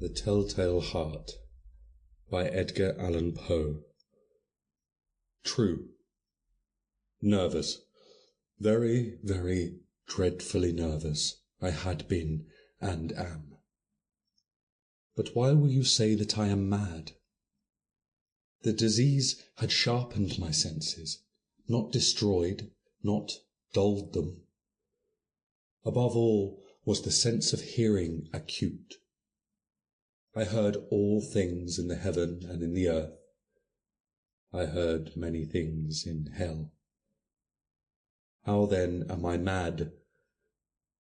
The Telltale Heart by Edgar Allan Poe. True. Nervous. Very, very dreadfully nervous I had been and am. But why will you say that I am mad? The disease had sharpened my senses, not destroyed, not dulled them. Above all was the sense of hearing acute. I heard all things in the heaven and in the earth. I heard many things in hell. How then am I mad?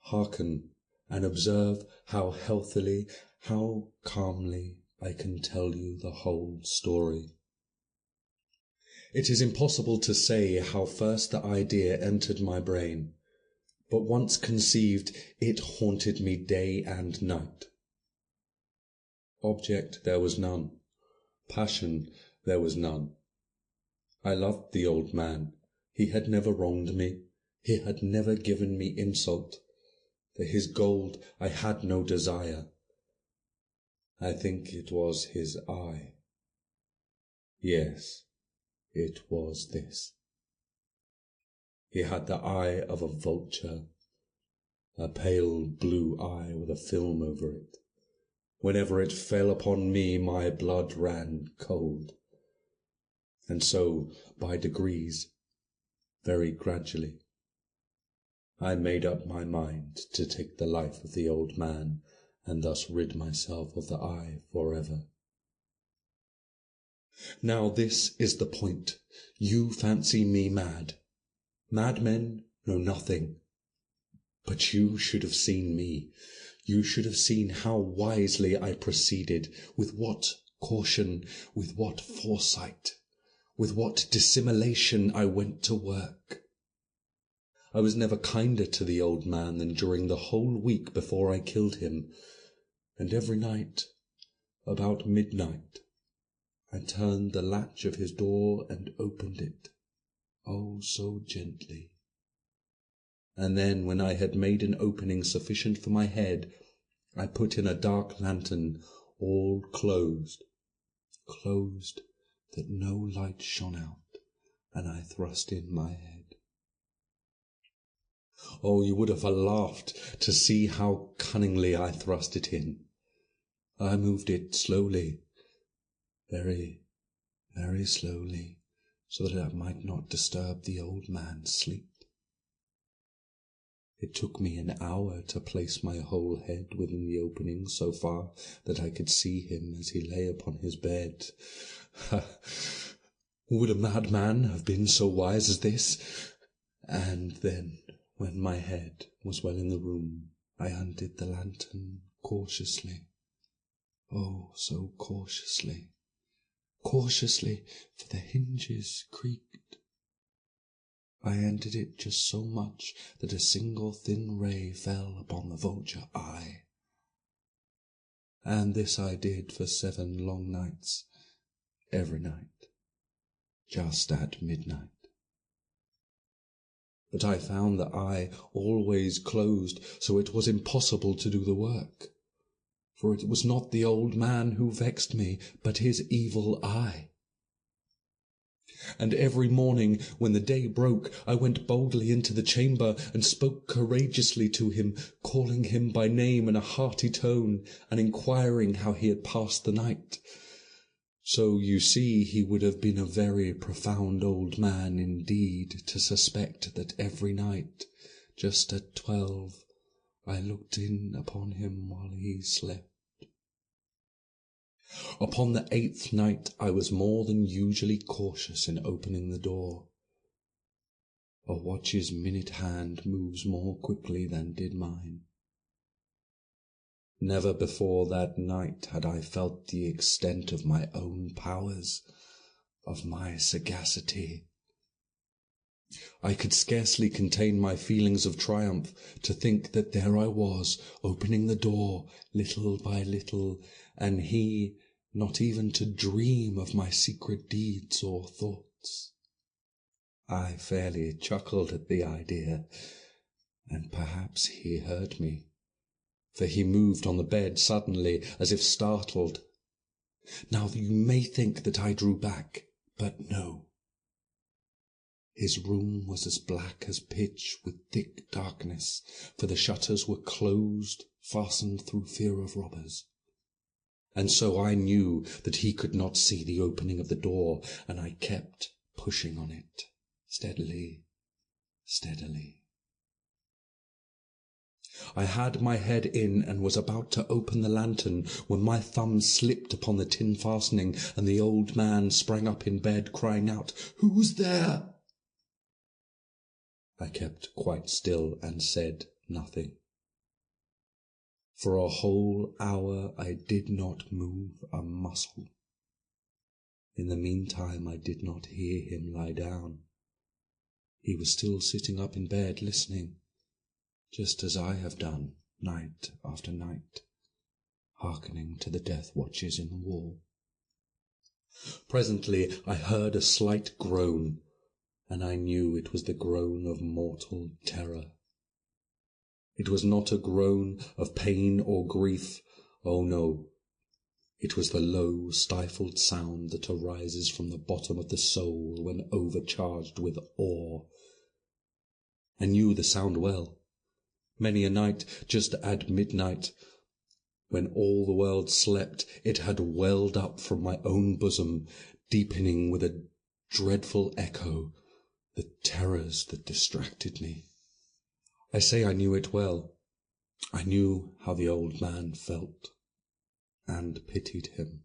Hearken and observe how healthily, how calmly I can tell you the whole story. It is impossible to say how first the idea entered my brain, but once conceived, it haunted me day and night. Object there was none, passion there was none. I loved the old man. He had never wronged me. He had never given me insult. For his gold I had no desire. I think it was his eye. Yes, it was this. He had the eye of a vulture, a pale blue eye with a film over it. Whenever it fell upon me, my blood ran cold. And so, by degrees, very gradually, I made up my mind to take the life of the old man, and thus rid myself of the eye forever. Now this is the point. You fancy me mad. Madmen know nothing. But you should have seen me. You should have seen how wisely I proceeded, with what caution, with what foresight, with what dissimulation I went to work. I was never kinder to the old man than during the whole week before I killed him, and every night, about midnight, I turned the latch of his door and opened it, oh, so gently. And then, when I had made an opening sufficient for my head, I put in a dark lantern, all closed, that no light shone out, and I thrust in my head. Oh, you would have laughed to see how cunningly I thrust it in. I moved it slowly, very, very slowly, so that I might not disturb the old man's sleep. It took me an hour to place my whole head within the opening so far that I could see him as he lay upon his bed. Would a madman have been so wise as this? And then, when my head was well in the room, I undid the lantern cautiously. Oh, so cautiously, cautiously, for the hinges creaked. I undid it just so much that a single thin ray fell upon the vulture eye. And this I did for 7 long nights, every night, just at midnight. But I found the eye always closed, so it was impossible to do the work. For it was not the old man who vexed me, but his evil eye. And every morning, when the day broke, I went boldly into the chamber and spoke courageously to him, calling him by name in a hearty tone, and inquiring how he had passed the night. So you see he would have been a very profound old man indeed to suspect that every night, just at 12, I looked in upon him while he slept. Upon the 8th night I was more than usually cautious in opening the door. A watch's minute hand moves more quickly than did mine. Never before that night had I felt the extent of my own powers, of my sagacity. I could scarcely contain my feelings of triumph to think that there I was, opening the door little by little, and he not even to dream of my secret deeds or thoughts. I fairly chuckled at the idea, and perhaps he heard me, for he moved on the bed suddenly, as if startled. Now you may think that I drew back, but no. His room was as black as pitch with thick darkness, for the shutters were closed, fastened through fear of robbers. And so I knew that he could not see the opening of the door, and I kept pushing on it, steadily, steadily. I had my head in and was about to open the lantern when my thumb slipped upon the tin fastening, and the old man sprang up in bed, crying out, "Who's there?" I kept quite still and said nothing. For a whole hour I did not move a muscle. In the meantime I did not hear him lie down. He was still sitting up in bed, listening, just as I have done night after night, hearkening to the death watches in the wall. Presently I heard a slight groan, and I knew it was the groan of mortal terror. It was not a groan of pain or grief. Oh no, it was the low, stifled sound that arises from the bottom of the soul when overcharged with awe. I knew the sound well. Many a night, just at midnight, when all the world slept, it had welled up from my own bosom, deepening with a dreadful echo the terrors that distracted me. I say I knew it well. I knew how the old man felt, and pitied him,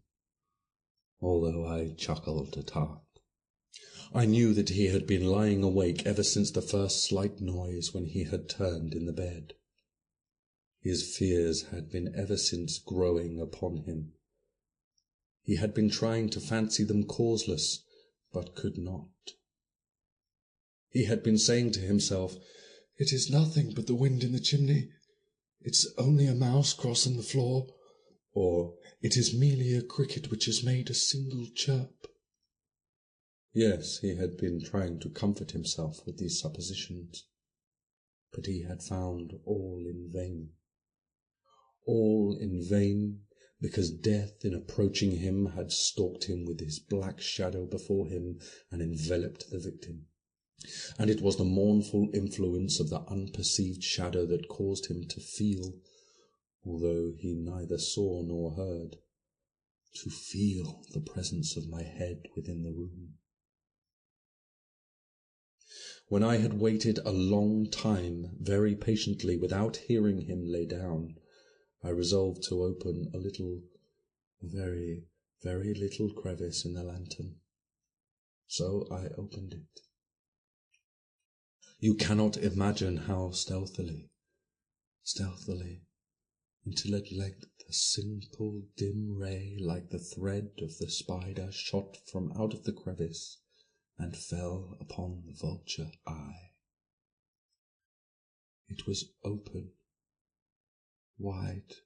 although I chuckled at heart. I knew that he had been lying awake ever since the first slight noise when he had turned in the bed. His fears had been ever since growing upon him. He had been trying to fancy them causeless, but could not. He had been saying to himself, "It is nothing but the wind in the chimney. It's only a mouse crossing the floor," or "It is merely a cricket which has made a single chirp." Yes, he had been trying to comfort himself with these suppositions, but he had found all in vain. All in vain, because death in approaching him had stalked him with his black shadow before him and enveloped the victim. And it was the mournful influence of the unperceived shadow that caused him to feel, although he neither saw nor heard, to feel the presence of my head within the room. When I had waited a long time very patiently without hearing him lay down, I resolved to open a little, very, very little crevice in the lantern. So I opened it. You cannot imagine how stealthily, until at length a simple dim ray like the thread of the spider shot from out of the crevice and fell upon the vulture eye. It was open, wide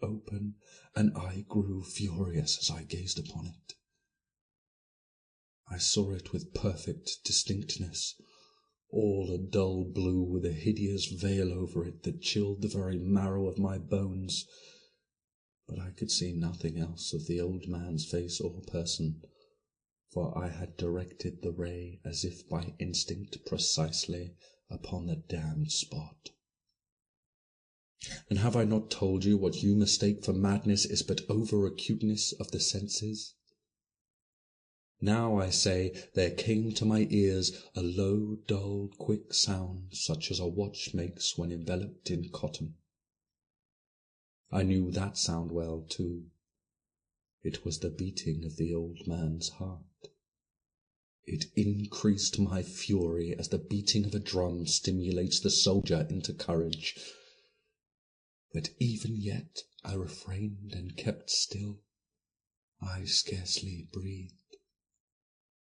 open, and I grew furious as I gazed upon it. I saw it with perfect distinctness, all a dull blue with a hideous veil over it that chilled the very marrow of my bones. But I could see nothing else of the old man's face or person, for I had directed the ray as if by instinct precisely upon the damned spot. And have I not told you what you mistake for madness is but over-acuteness of the senses? Now, I say, there came to my ears a low, dull, quick sound, such as a watch makes when enveloped in cotton. I knew that sound well, too. It was the beating of the old man's heart. It increased my fury as the beating of a drum stimulates the soldier into courage. But even yet I refrained and kept still. I scarcely breathed.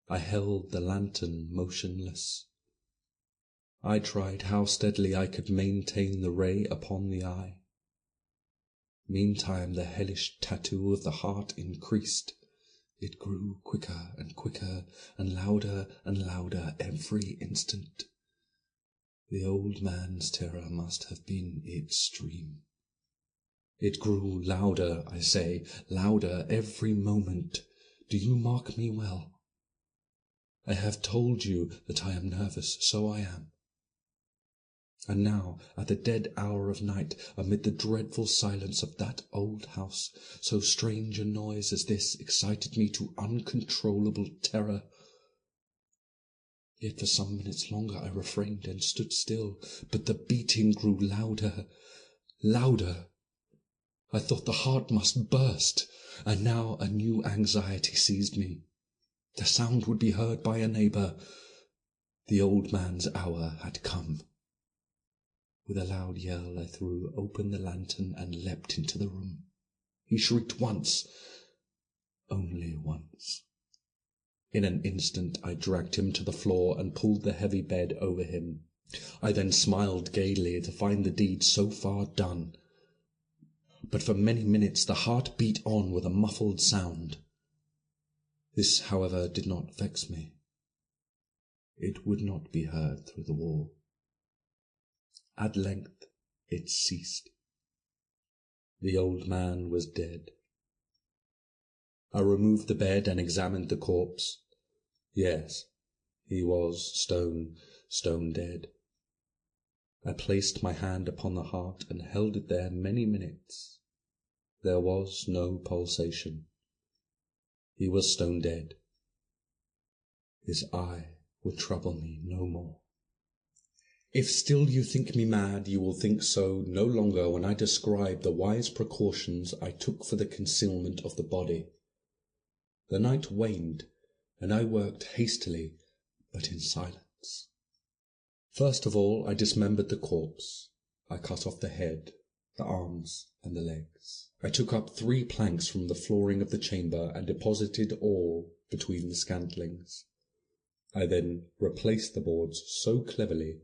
I held the lantern motionless. I tried how steadily I could maintain the ray upon the eye. Meantime the hellish tattoo of the heart increased. It grew quicker and quicker, and louder every instant. The old man's terror must have been extreme. It grew louder, I say, louder every moment. Do you mark me well? I have told you that I am nervous, so I am. And now, at the dead hour of night, amid the dreadful silence of that old house, so strange a noise as this excited me to uncontrollable terror. Yet for some minutes longer I refrained and stood still, but the beating grew louder, louder. I thought the heart must burst, and now a new anxiety seized me. The sound would be heard by a neighbour. The old man's hour had come. With a loud yell I threw open the lantern and leapt into the room. He shrieked once, only once. In an instant I dragged him to the floor and pulled the heavy bed over him. I then smiled gaily to find the deed so far done. But for many minutes the heart beat on with a muffled sound. This, however, did not vex me. It would not be heard through the wall. At length it ceased. The old man was dead. I removed the bed and examined the corpse. Yes, he was stone dead. I placed my hand upon the heart and held it there many minutes. There was no pulsation. He was stone dead. His eye would trouble me no more. If still you think me mad, you will think so no longer when I describe the wise precautions I took for the concealment of the body. The night waned, and I worked hastily, but in silence. First of all, I dismembered the corpse. I cut off the head, the arms, and the legs. I took up 3 planks from the flooring of the chamber and deposited all between the scantlings. I then replaced the boards so cleverly,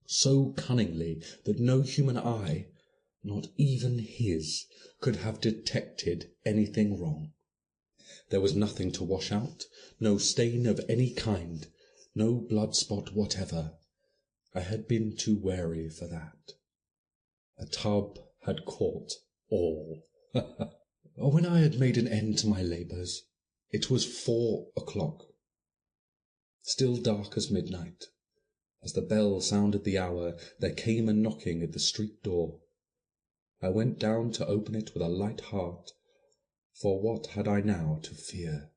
so cunningly, that no human eye, not even his, could have detected anything wrong. There was nothing to wash out, no stain of any kind, no blood spot whatever. I had been too wary for that. A tub had caught all. When I had made an end to my labours, it was 4 o'clock, still dark as midnight. As the bell sounded the hour, there came a knocking at the street door. I went down to open it with a light heart, for what had I now to fear?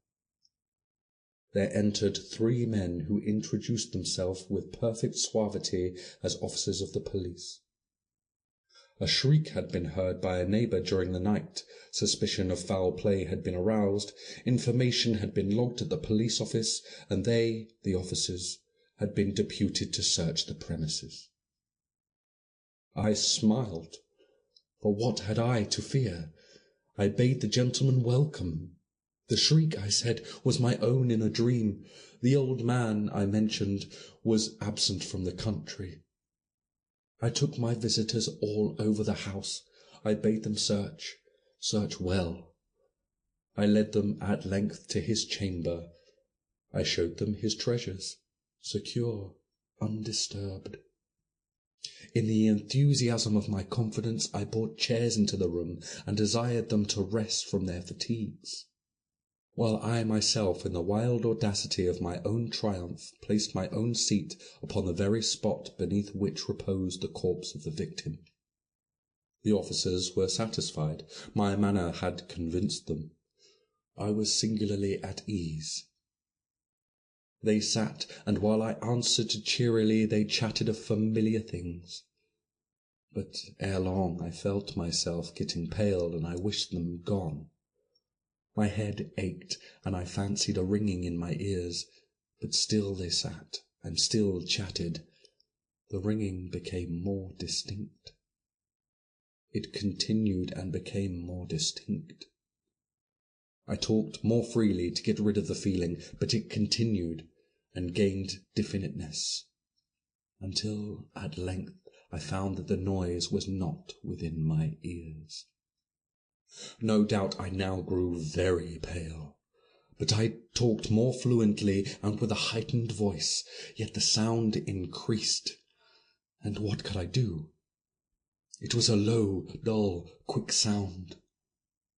There entered 3 men who introduced themselves with perfect suavity as officers of the police. A shriek had been heard by a neighbour during the night. Suspicion of foul play had been aroused. Information had been logged at the police office, and they, the officers, had been deputed to search the premises. I smiled, for what had I to fear? I bade the gentleman welcome. The shriek, I said, was my own in a dream. The old man, I mentioned, was absent from the country. I took my visitors all over the house. I bade them search well. I led them at length to his chamber. I showed them his treasures, secure, undisturbed. In the enthusiasm of my confidence, I brought chairs into the room and desired them to rest from their fatigues, while I myself, in the wild audacity of my own triumph, placed my own seat upon the very spot beneath which reposed the corpse of the victim. The officers were satisfied. My manner had convinced them. I was singularly at ease. They sat, and while I answered cheerily, they chatted of familiar things. But ere long I felt myself getting pale, and I wished them gone. My head ached, and I fancied a ringing in my ears, but still they sat, and still chatted. The ringing became more distinct. It continued and became more distinct. I talked more freely to get rid of the feeling, but it continued and gained definiteness, until at length I found that the noise was not within my ears. No doubt I now grew very pale, but I talked more fluently and with a heightened voice, yet the sound increased. And what could I do? It was a low, dull, quick sound,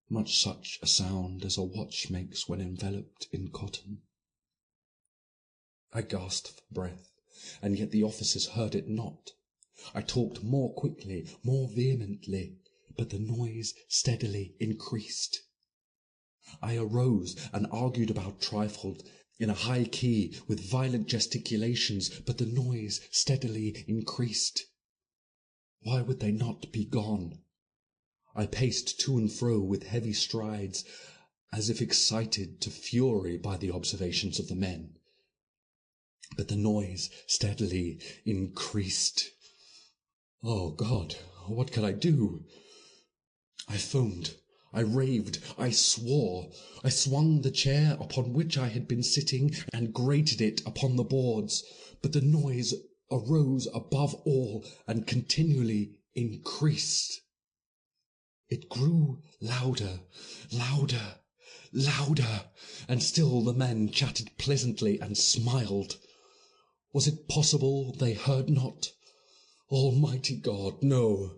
much such a sound as a watch makes when enveloped in cotton. I gasped for breath, and yet the officers heard it not. I talked more quickly, more vehemently, but the noise steadily increased. I arose and argued about trifles in a high key with violent gesticulations, but the noise steadily increased. Why would they not be gone? I paced to and fro with heavy strides, as if excited to fury by the observations of the men. But the noise steadily increased. Oh, God, what could I do? I foamed, I raved, I swore. I swung the chair upon which I had been sitting and grated it upon the boards, but the noise arose above all and continually increased. It grew louder, louder, louder, and still the men chatted pleasantly and smiled. Was it possible they heard not? Almighty God, no,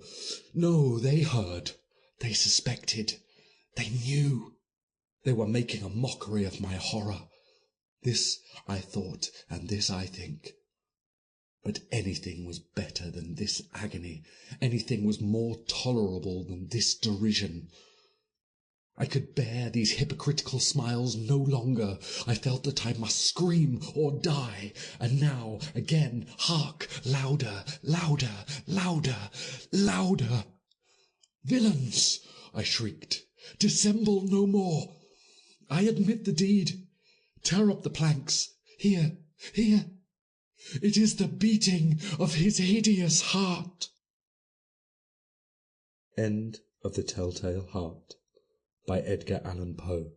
no, they heard, they suspected, they knew. They were making a mockery of my horror. This I thought, and this I think. But anything was better than this agony, anything was more tolerable than this derision. I could bear these hypocritical smiles no longer. I felt that I must scream or die. And now, again, hark! Louder, louder, louder, louder! Villains! I shrieked. Dissemble no more. I admit the deed. Tear up the planks. Here, here. It is the beating of his hideous heart. End of The Telltale Heart by Edgar Allan Poe.